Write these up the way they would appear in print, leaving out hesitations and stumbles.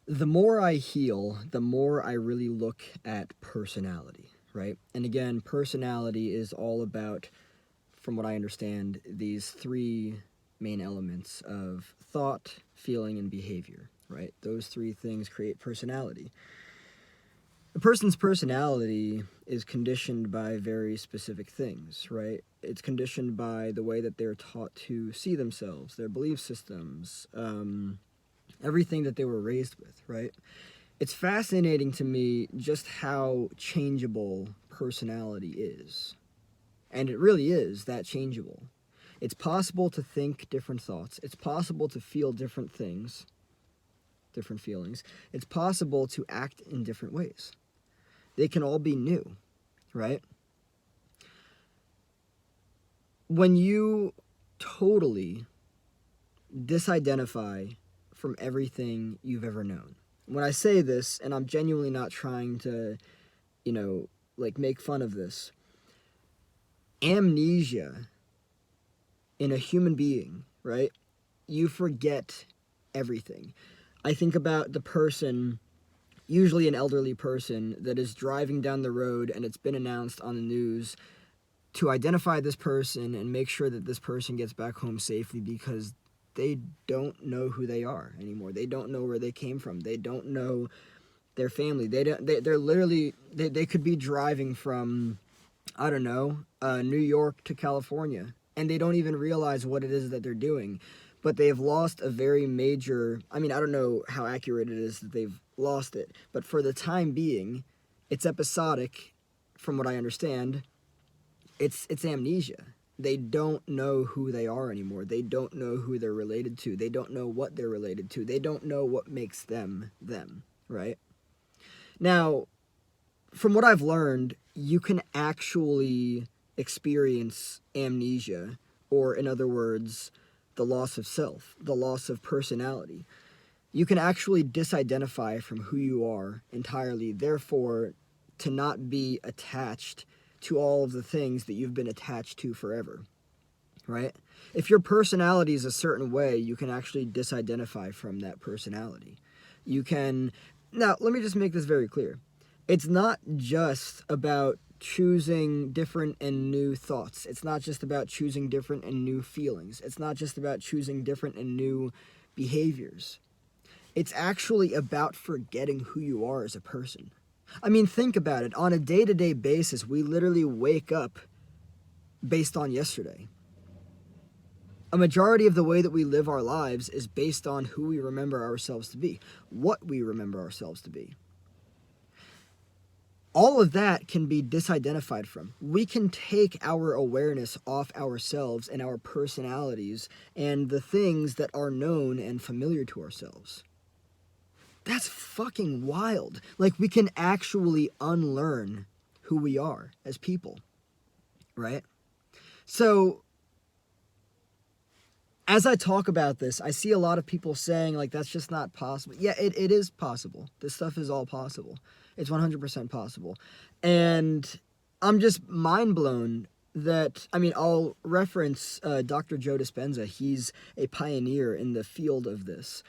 The more I heal, the more I really look at personality, right? And again, personality is all about, from what I understand, these three main elements of thought, feeling, and behavior, right? Those three things create personality. A person's personality is conditioned by very specific things, right? It's conditioned by the way that they're taught to see themselves, their belief systems, everything that they were raised with, right? It's fascinating to me just how changeable personality is. And it really is that changeable. It's possible to think different thoughts. It's possible to feel different things, different feelings. It's possible to act in different ways. They can all be new, right? When you totally disidentify from everything you've ever known. When I say this, and I'm genuinely not trying to, like make fun of this, amnesia in a human being, right? You forget everything. I think about the person, usually an elderly person, that is driving down the road and it's been announced on the news to identify this person and make sure that this person gets back home safely because they don't know who they are anymore. They don't know where they came from. They don't know their family. They're literally they could be driving from, I don't know, New York to California, and they don't even realize what it is that they're doing. But they've lost a very major, I mean, I don't know how accurate it is that they've lost it, but for the time being, it's episodic, from what I understand. It's amnesia. They don't know who they are anymore. They don't know who they're related to. They don't know what they're related to. They don't know what makes them them, right? Now, from what I've learned, you can actually experience amnesia, or in other words, the loss of self, the loss of personality. You can actually disidentify from who you are entirely, therefore, to not be attached to all of the things that you've been attached to forever, right? If your personality is a certain way, you can actually disidentify from that personality. You can. Now, let me just make this very clear. It's not just about choosing different and new thoughts. It's not just about choosing different and new feelings. It's not just about choosing different and new behaviors. It's actually about forgetting who you are as a person. I mean, think about it. On a day-to-day basis, we literally wake up based on yesterday. A majority of the way that we live our lives is based on who we remember ourselves to be, what we remember ourselves to be. All of that can be disidentified from. We can take our awareness off ourselves and our personalities and the things that are known and familiar to ourselves. That's fucking wild. Like, we can actually unlearn who we are as people, right? So, as I talk about this, I see a lot of people saying, like, that's just not possible. Yeah, it is possible. This stuff is all possible. It's 100% possible. And I'm just mind blown that, I mean, I'll reference Dr. Joe Dispenza. He's a pioneer in the field of this.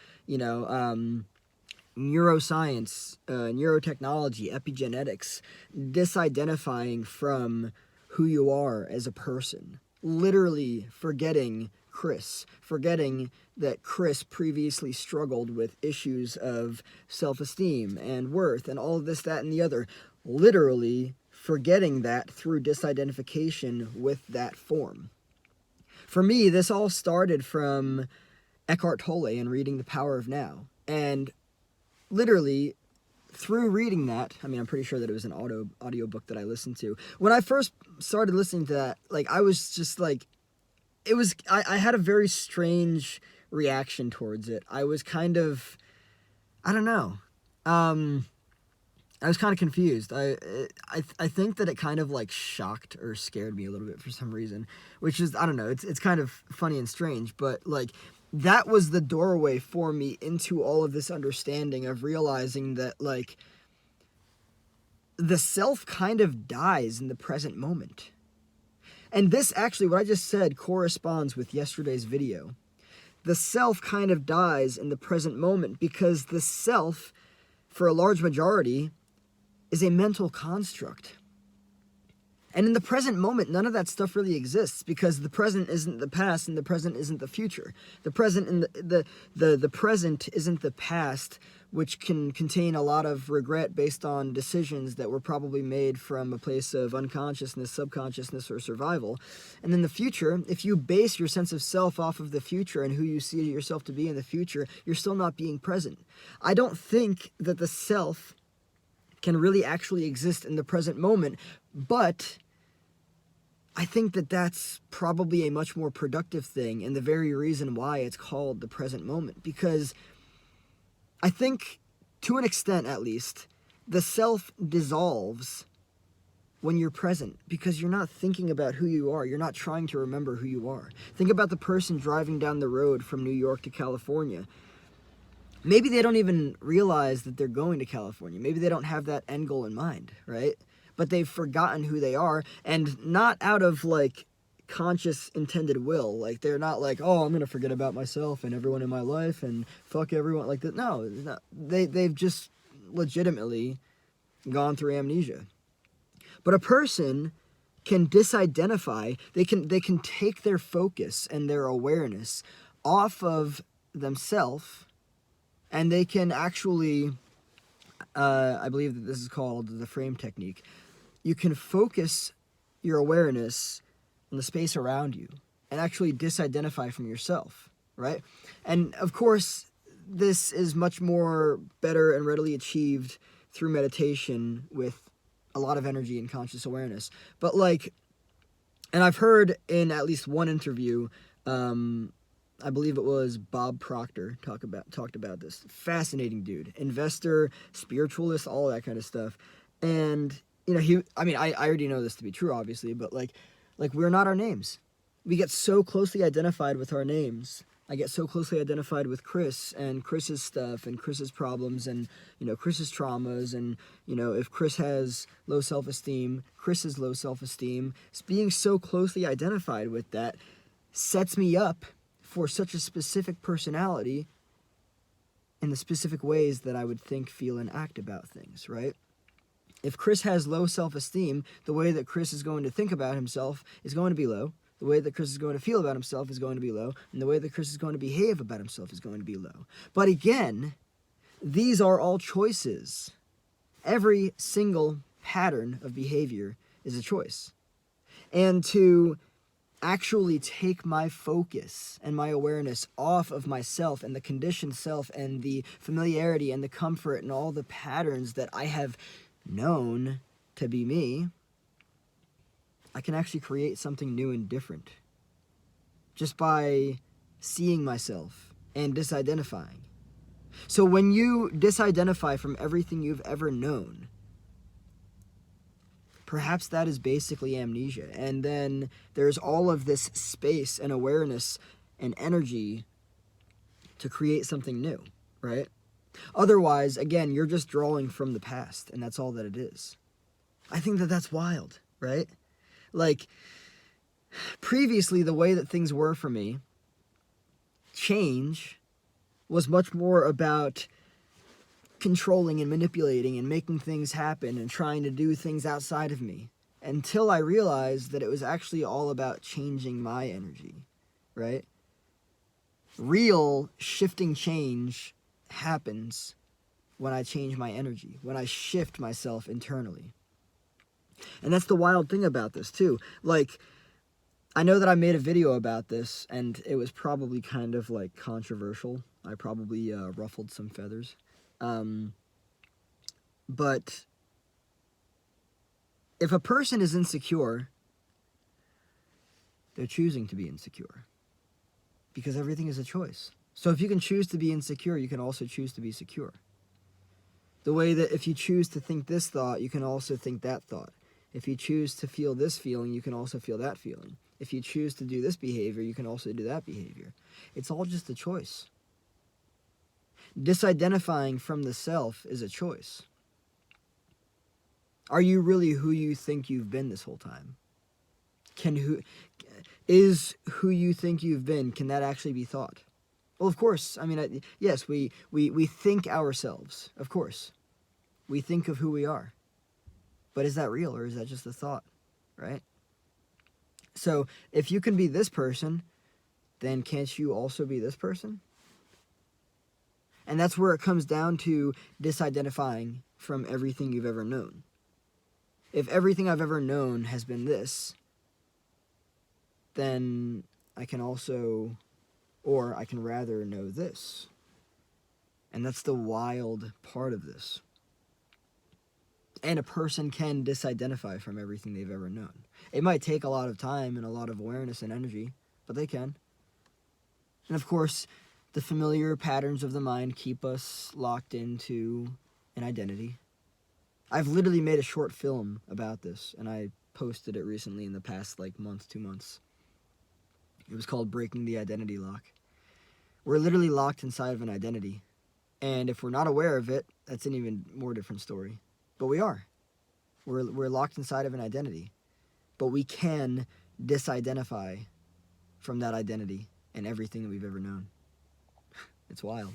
Neuroscience, neurotechnology, epigenetics, disidentifying from who you are as a person. Literally forgetting Chris, forgetting that Chris previously struggled with issues of self-esteem and worth and all of this, that, and the other. Literally forgetting that through disidentification with that form. For me, this all started from Eckhart Tolle and reading The Power of Now. And literally, through reading that, I mean, I'm pretty sure that it was an audio book that I listened to. When I first started listening to that, like, I was just like, I had a very strange reaction towards it. I was kind of, I don't know. I was kind of confused. I think that it kind of like shocked or scared me a little bit for some reason, which is, I don't know. It's kind of funny and strange, but like, that was the doorway for me into all of this understanding of realizing that, like, the self kind of dies in the present moment. And this actually, what I just said, corresponds with yesterday's video. the self kind of dies in the present moment, because the self, for a large majority, is a mental construct. And in the present moment, none of that stuff really exists, because the present isn't the past and the present isn't the future. The present and the present isn't the past, which can contain a lot of regret based on decisions that were probably made from a place of unconsciousness, subconsciousness, or survival. And in the future, if you base your sense of self off of the future and who you see yourself to be in the future, you're still not being present. I don't think that the self can really actually exist in the present moment, but I think that that's probably a much more productive thing, and the very reason why it's called the present moment. Because I think, to an extent at least, the self dissolves when you're present, because you're not thinking about who you are. You're not trying to remember who you are. Think about the person driving down the road from New York to California. Maybe they don't even realize that they're going to California. Maybe they don't have that end goal in mind, right? But they've forgotten who they are, and not out of like conscious intended will. Like, they're not like, oh, I'm gonna forget about myself and everyone in my life and fuck everyone like that. No, they've just legitimately gone through amnesia. But a person can disidentify. They can take their focus and their awareness off of themselves, and they can actually, I believe that this is called the frame technique. You can focus your awareness on the space around you and actually disidentify from yourself, right? And of course, this is much more better and readily achieved through meditation with a lot of energy and conscious awareness. But like, and I've heard in at least one interview, I believe it was Bob Proctor talked about this. Fascinating dude, investor, spiritualist, all that kind of stuff. And I already know this to be true, obviously, but like we're not our names. We get so closely identified with our names. I get so closely identified with Chris and Chris's stuff and Chris's problems and, Chris's traumas. And, if Chris has low self-esteem, Chris's low self-esteem. Being so closely identified with that sets me up for such a specific personality in the specific ways that I would think, feel, and act about things, right? If Chris has low self-esteem, the way that Chris is going to think about himself is going to be low. The way that Chris is going to feel about himself is going to be low. And the way that Chris is going to behave about himself is going to be low. But again, these are all choices. Every single pattern of behavior is a choice. And to actually take my focus and my awareness off of myself and the conditioned self and the familiarity and the comfort and all the patterns that I have known to be me, I can actually create something new and different just by seeing myself and disidentifying. So when you disidentify from everything you've ever known, perhaps that is basically amnesia. And then there's all of this space and awareness and energy to create something new, right? Otherwise, again, you're just drawing from the past, and that's all that it is. I think that that's wild, right? Like, previously, the way that things were for me, change was much more about controlling and manipulating and making things happen and trying to do things outside of me, until I realized that it was actually all about changing my energy, right? Real shifting change happens when I change my energy, when I shift myself internally. And that's the wild thing about this too. Like, I know that I made a video about this, and it was probably kind of like controversial. I probably ruffled some feathers. But if a person is insecure, they're choosing to be insecure, because everything is a choice. So if you can choose to be insecure, you can also choose to be secure. The way that if you choose to think this thought, you can also think that thought. If you choose to feel this feeling, you can also feel that feeling. If you choose to do this behavior, you can also do that behavior. It's all just a choice. Disidentifying from the self is a choice. Are you really who you think you've been this whole time? Is who you think you've been, can that actually be thought? Well, of course. I mean, yes, we think ourselves. Of course. We think of who we are. But is that real, or is that just a thought, right? So if you can be this person, then can't you also be this person? And that's where it comes down to disidentifying from everything you've ever known. If everything I've ever known has been this, then I can also, or I can rather know this. And that's the wild part of this. And a person can disidentify from everything they've ever known. It might take a lot of time and a lot of awareness and energy, but they can. And of course, the familiar patterns of the mind keep us locked into an identity. I've literally made a short film about this, and I posted it recently in the past, month, 2 months. It was called Breaking the Identity Lock. We're literally locked inside of an identity. And if we're not aware of it, that's an even more different story. But we are. We're locked inside of an identity. But we can disidentify from that identity and everything that we've ever known. It's wild.